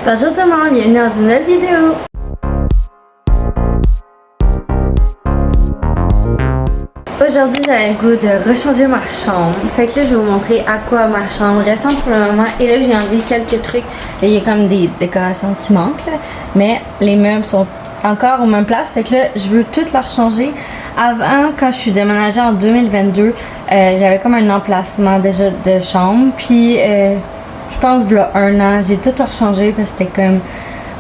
Bonjour tout le monde, bienvenue dans une nouvelle vidéo. Aujourd'hui, j'avais le goût de rechanger ma chambre. Fait que là, je vais vous montrer à quoi ma chambre ressemble pour le moment. Et là, j'ai enlevé quelques trucs. Il y a comme des décorations qui manquent, là. Mais les meubles sont encore aux mêmes places. Fait que là, je veux tout leur changer. Avant, quand je suis déménagée en 2022, j'avais comme un emplacement déjà de chambre. Puis, je pense que là, 1 an, j'ai tout rechangé parce que c'était comme...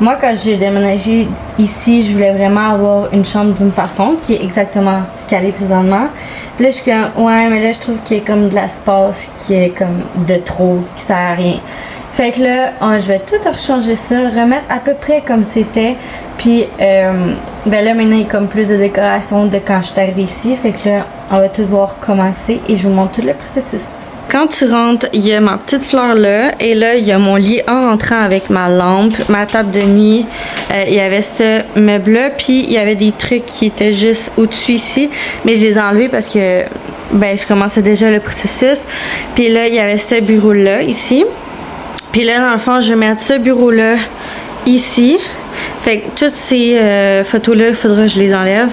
Moi, quand j'ai déménagé ici, je voulais vraiment avoir une chambre d'une façon qui est exactement ce qu'elle est présentement. Puis là, je suis comme, ouais, mais là, je trouve qu'il y a comme de l'espace qui est comme de trop, qui sert à rien. Fait que là, je vais tout rechanger ça, remettre à peu près comme c'était. Puis, ben là, maintenant, il y a comme plus de décoration de quand je suis arrivée ici. Fait que là, on va tout voir comment c'est et je vous montre tout le processus. Quand tu rentres, il y a ma petite fleur là, et là, il y a mon lit en rentrant avec ma lampe, ma table de nuit. Il y avait ce meuble-là, puis il y avait des trucs qui étaient juste au-dessus ici, mais je les ai enlevés parce que, ben, je commençais déjà le processus. Puis là, il y avait ce bureau-là, ici. Puis là, dans le fond, je vais mettre ce bureau-là ici. Fait que toutes ces photos-là, il faudra que je les enlève.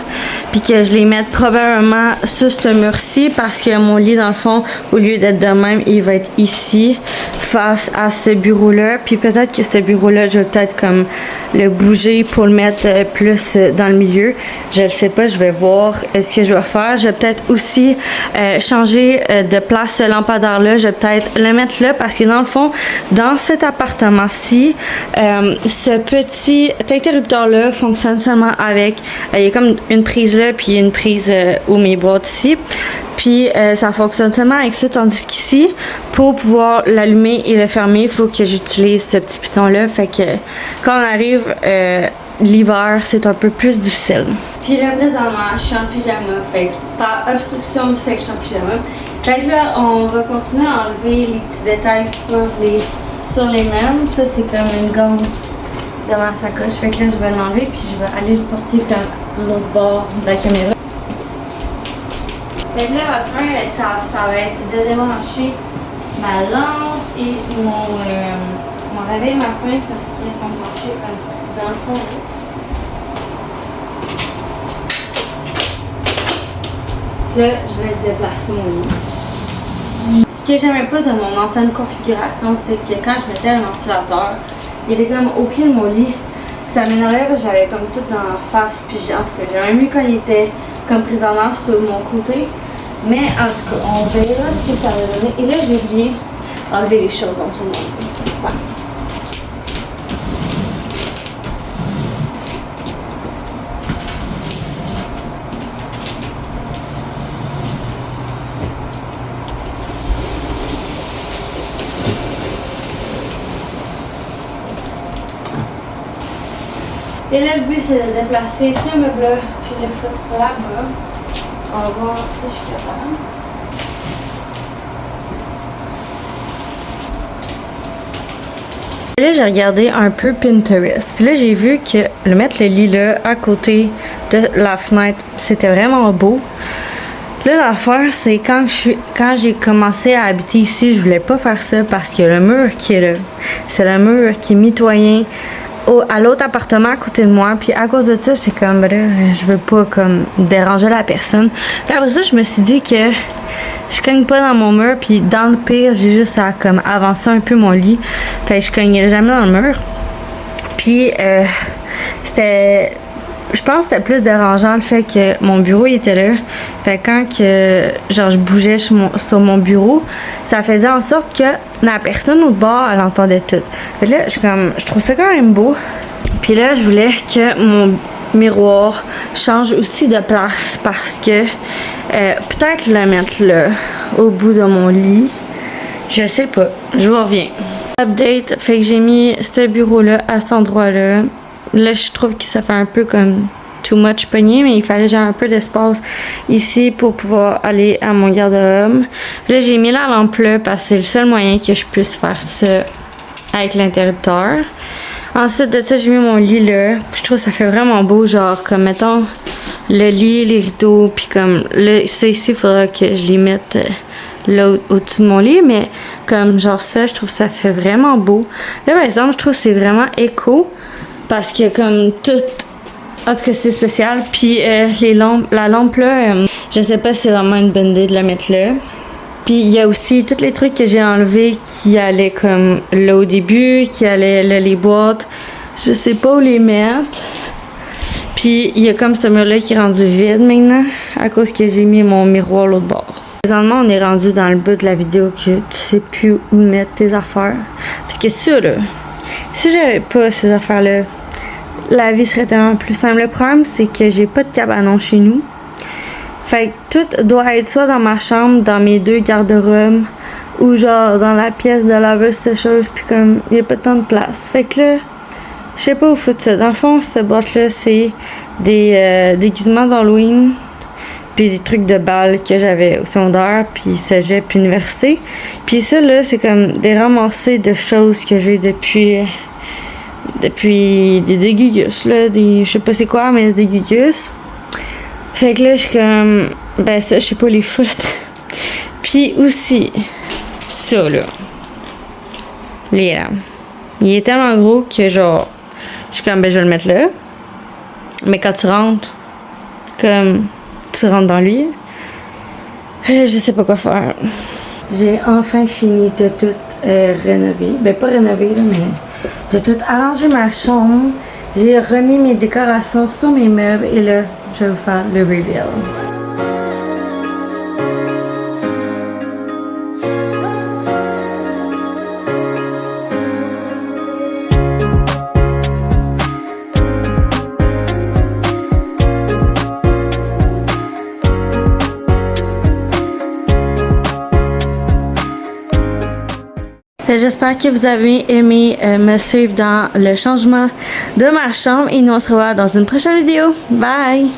Puis que je les mette probablement sur ce mur-ci parce que mon lit, dans le fond, au lieu d'être de même, il va être ici, face à ce bureau-là. Puis peut-être que ce bureau-là, je vais peut-être comme le bouger pour le mettre plus dans le milieu. Je ne sais pas, je vais voir ce que je vais faire. Je vais peut-être aussi changer de place ce lampadaire-là. Je vais peut-être le mettre là parce que dans le fond, dans cet appartement-ci, ce petit interrupteur-là fonctionne seulement avec... il y a comme une prise là, puis une prise où mes boîtes ici. Puis ça fonctionne seulement avec ça, tandis qu'ici, pour pouvoir l'allumer et le fermer, il faut que j'utilise ce petit piton-là. Fait que quand on arrive l'hiver, c'est un peu plus difficile. Puis là, présentement, je suis en pyjama. Fait que ça a obstruction du fait que je suis en pyjama. Fait que là, on va continuer à enlever les petits détails sur les meubles. Ça, c'est comme une ganse dans ma sacoche. Fait que là, je vais l'enlever puis je vais aller le porter comme l'autre bord de la caméra. Fait que là, la première étape, ça va être de débrancher ma lampe et mon réveil matin parce qu'ils sont branchés comme dans le fond. Là, je vais déplacer mon lit. Ce que j'aimais pas de mon ancienne configuration, c'est que quand je mettais le ventilateur, il était comme au pied de mon lit. Puis ça m'énervait parce que j'avais comme tout dans la face. Puis en tout cas, j'aimais mieux quand il était comme présentement sur mon côté. Mais en tout cas, on verra ce que ça va donner. Et là, j'ai oublié d'enlever les choses en dessous de mon lit. Super. Et là, le but, c'est de déplacer ce meuble-là, puis le foutre là-bas. On va voir si je suis capable. Là, j'ai regardé un peu Pinterest. Puis là, j'ai vu que mettre le lit là, à côté de la fenêtre, c'était vraiment beau. Là, l'affaire, c'est quand j'ai commencé à habiter ici, je voulais pas faire ça parce que le mur qui est là, c'est le mur qui est mitoyen à l'autre appartement à côté de moi. Puis à cause de ça, j'étais comme, là, je veux pas comme déranger la personne. Puis après ça, je me suis dit que je cogne pas dans mon mur. Puis dans le pire, j'ai juste à comme avancer un peu mon lit. Fait que je cognerais jamais dans le mur. Puis c'était... Je pense que c'était plus dérangeant le fait que mon bureau il était là. Fait que quand genre je bougeais sur mon bureau, ça faisait en sorte que la personne au bord, elle entendait tout. Fait que là, je trouve ça quand même beau. Puis là, je voulais que mon miroir change aussi de place parce que peut-être le mettre là, au bout de mon lit. Je sais pas. Je vous reviens. Update, fait que j'ai mis ce bureau-là à cet endroit-là. Là, je trouve que ça fait un peu comme too much pogné, mais il fallait genre un peu d'espace ici pour pouvoir aller à mon garde-robe. Là, j'ai mis la lampe là parce que c'est le seul moyen que je puisse faire ça avec l'interrupteur. Ensuite de ça, j'ai mis mon lit là. Je trouve que ça fait vraiment beau, genre comme mettons le lit, les rideaux, puis comme là, ça ici, il faudra que je les mette là au-dessus de mon lit, mais comme genre ça, je trouve que ça fait vraiment beau. Là, par exemple, je trouve que c'est vraiment éco parce que comme tout, en tout cas, c'est spécial. Puis les lampes, la lampe là, je sais pas si c'est vraiment une bonne idée de la mettre là. Puis il y a aussi tous les trucs que j'ai enlevés qui allaient comme là au début, qui allaient là les boîtes. Je sais pas où les mettre. Puis il y a comme ce mur là qui est rendu vide maintenant à cause que j'ai mis mon miroir l'autre bord. Présentement, on est rendu dans le bout de la vidéo que tu sais plus où mettre tes affaires. Parce que ça là, si j'avais pas ces affaires là, la vie serait tellement plus simple. Le problème c'est que j'ai pas de cabanon chez nous. Fait que tout doit être soit dans ma chambre, dans mes 2 garde-robes, ou genre dans la pièce de laveuse sécheuse, puis comme il y a pas tant de place. Fait que là, je sais pas où foutre ça. Dans le fond, cette boîte-là, c'est des déguisements d'Halloween, puis des trucs de balles que j'avais au secondaire, puis cégep, puis université. Puis ça, là, c'est comme des ramassés de choses que j'ai depuis des dégugus, là, je sais pas c'est quoi, mais c'est des dégugus. Fait que là, je suis comme, ben ça, je sais pas les foutre. Puis aussi, ça, là. Les lampes. Il est tellement gros que, genre, je suis comme, ben je vais le mettre là. Mais quand tu rentres, comme, tu rentres dans lui, je sais pas quoi faire. J'ai enfin fini de tout rénover. Ben pas rénover, là, mais de tout arranger ma chambre. J'ai remis mes décorations sur mes meubles et là, je vais vous faire le reveal. J'espère que vous avez aimé me suivre dans le changement de ma chambre et nous on se revoit dans une prochaine vidéo. Bye!